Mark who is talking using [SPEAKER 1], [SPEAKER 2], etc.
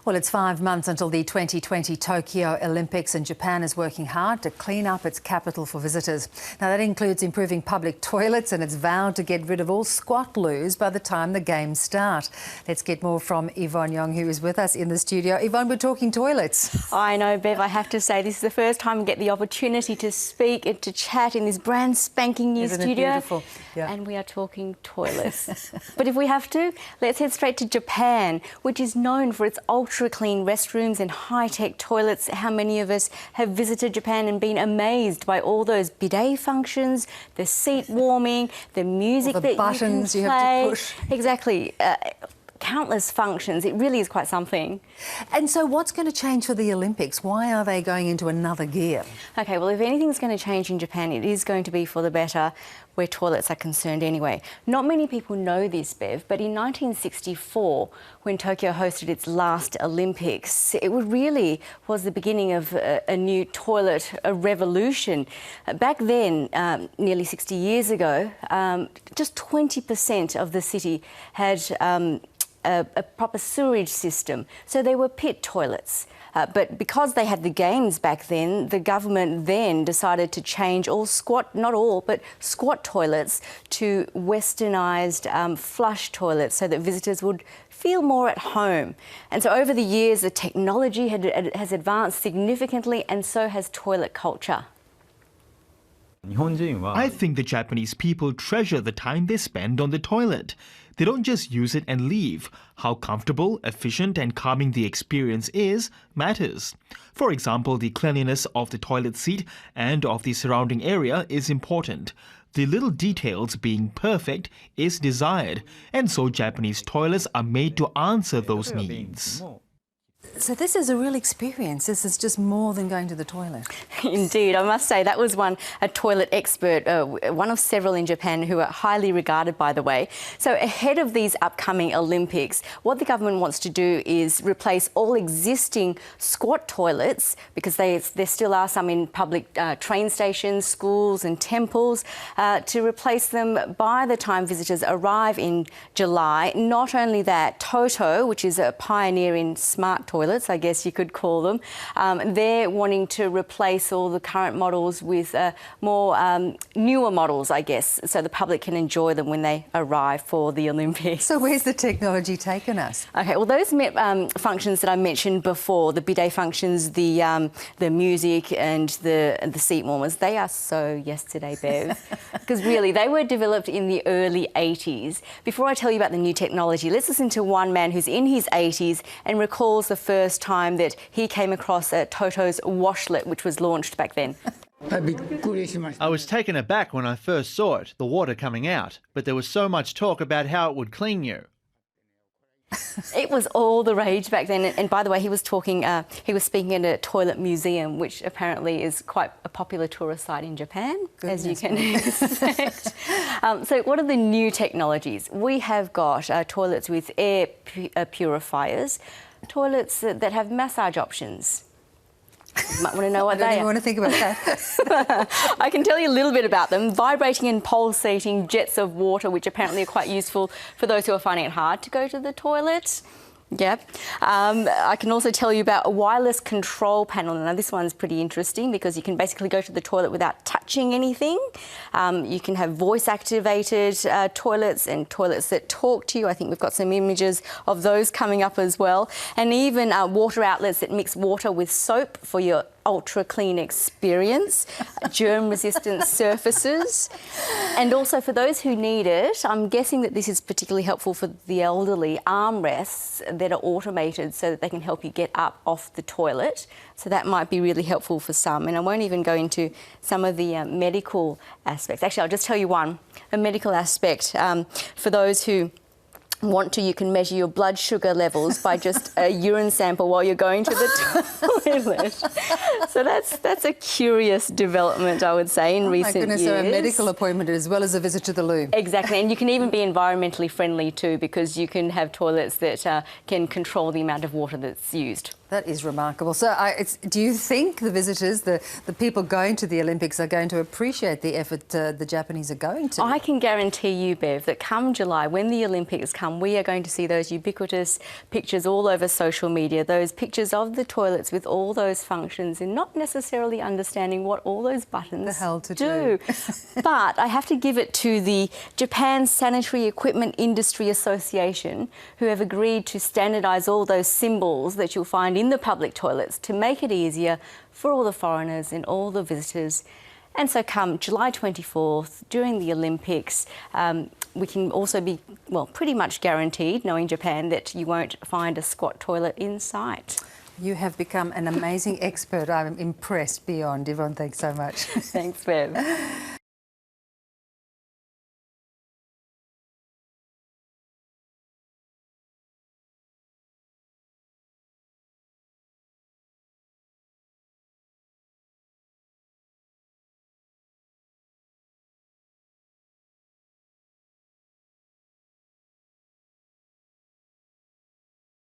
[SPEAKER 1] Well, it's 5 months until the 2020 Tokyo Olympics, and Japan is working hard to clean up its capital for visitors. Now, that includes improving public toilets, and it's vowed to get rid of all squat loos by the time the games start. Let's get more from Yvonne Yong, who is with us in the studio. Yvonne, we're talking toilets.
[SPEAKER 2] I know, Bev, I have to say, this is the first time we get the opportunity to speak and to chat in this brand spanking new
[SPEAKER 1] Isn't
[SPEAKER 2] studio.
[SPEAKER 1] it beautiful? Yeah.
[SPEAKER 2] And we are talking toilets. But if we have to, let's head straight to Japan, which is known for its ultra-clean restrooms and high-tech toilets. How many of us have visited Japan and been amazed by all those bidet functions, the seat warming, the music
[SPEAKER 1] all the
[SPEAKER 2] that
[SPEAKER 1] buttons
[SPEAKER 2] you
[SPEAKER 1] you
[SPEAKER 2] can play.
[SPEAKER 1] have to push.
[SPEAKER 2] Exactly. Countless functions. It really is quite something.
[SPEAKER 1] And so what's going to change for the Olympics? Why are they going into another gear?
[SPEAKER 2] OK, well, if anything's going to change in Japan, it is going to be for the better where toilets are concerned anyway. Not many people know this, Bev, but in 1964, when Tokyo hosted its last Olympics, it really was the beginning of a new toilet revolution. Back then, nearly 60 years ago, just 20% of the city had a proper sewerage system, so they were pit toilets. But because they had the games back then, the government then decided to change all squat, not all, but squat toilets to westernised flush toilets so that visitors would feel more at home. And so over the years, the technology has advanced significantly, and so has toilet culture.
[SPEAKER 3] I think the Japanese people treasure the time they spend on the toilet. They don't just use it and leave. How comfortable, efficient and calming the experience is matters. For example, the cleanliness of the toilet seat and of the surrounding area is important. The little details being perfect is desired, and so Japanese toilets are made to answer those needs.
[SPEAKER 1] So this is a real experience. This is just more than going to the toilet.
[SPEAKER 2] Indeed, I must say that was a toilet expert, one of several in Japan who are highly regarded, by the way. So ahead of these upcoming Olympics, what the government wants to do is replace all existing squat toilets, because there still are some in public train stations, schools and temples, to replace them by the time visitors arrive in July. Not only that, Toto, which is a pioneer in smart toilets, I guess you could call them, they're wanting to replace all the current models with more newer models, I guess, so the public can enjoy them when they arrive for the Olympics.
[SPEAKER 1] So where's the technology taken us?
[SPEAKER 2] OK, well, those functions that I mentioned before, the bidet functions, the music and the seat warmers, they are so yesterday, Bev. Because really, they were developed in the early 80s. Before I tell you about the new technology, let's listen to one man who's in his 80s and recalls the first time that he came across Toto's washlet, which was launched back then.
[SPEAKER 4] I was taken aback when I first saw it, the water coming out, but there was so much talk about how it would clean you.
[SPEAKER 2] It was all the rage back then. And by the way, he was speaking at a toilet museum, which apparently is quite a popular tourist site in Japan, as you can expect. So what are the new technologies? We have got toilets with air purifiers, toilets that have massage options. You might want to know what they are.
[SPEAKER 1] I don't even want to think about that.
[SPEAKER 2] I can tell you a little bit about them. Vibrating and pulsating jets of water, which apparently are quite useful for those who are finding it hard to go to the toilet. Yep. I can also tell you about a wireless control panel. Now, this one's pretty interesting because you can basically go to the toilet without touching anything. You can have voice-activated toilets and toilets that talk to you. I think we've got some images of those coming up as well. And even water outlets that mix water with soap for your ultra-clean experience, germ-resistant surfaces. And also for those who need it, I'm guessing that this is particularly helpful for the elderly, armrests that are automated so that they can help you get up off the toilet. So that might be really helpful for some. And I won't even go into some of the medical aspects. Actually, I'll just tell you one, a medical aspect. For those who want to, you can measure your blood sugar levels by just a urine sample while you're going to the toilet. So that's a curious development, I would say, in recent years.
[SPEAKER 1] My goodness, so a medical appointment as well as a visit to the loo.
[SPEAKER 2] Exactly, and you can even be environmentally friendly too, because you can have toilets that can control the amount of water that's used.
[SPEAKER 1] That is remarkable. So do you think the visitors, the people going to the Olympics are going to appreciate the effort the Japanese are going to?
[SPEAKER 2] I can guarantee you, Bev, that come July, when the Olympics come come, we are going to see those ubiquitous pictures all over social media, those pictures of the toilets with all those functions and not necessarily understanding what all those buttons do. But I have to give it to the Japan Sanitary Equipment Industry Association, who have agreed to standardise all those symbols that you'll find in the public toilets to make it easier for all the foreigners and all the visitors. And so come July 24th, during the Olympics, we can also be, well, pretty much guaranteed, knowing Japan, that you won't find a squat toilet in sight.
[SPEAKER 1] You have become an amazing expert. I'm impressed beyond. Yvonne, thanks so much.
[SPEAKER 2] Thanks, Bev.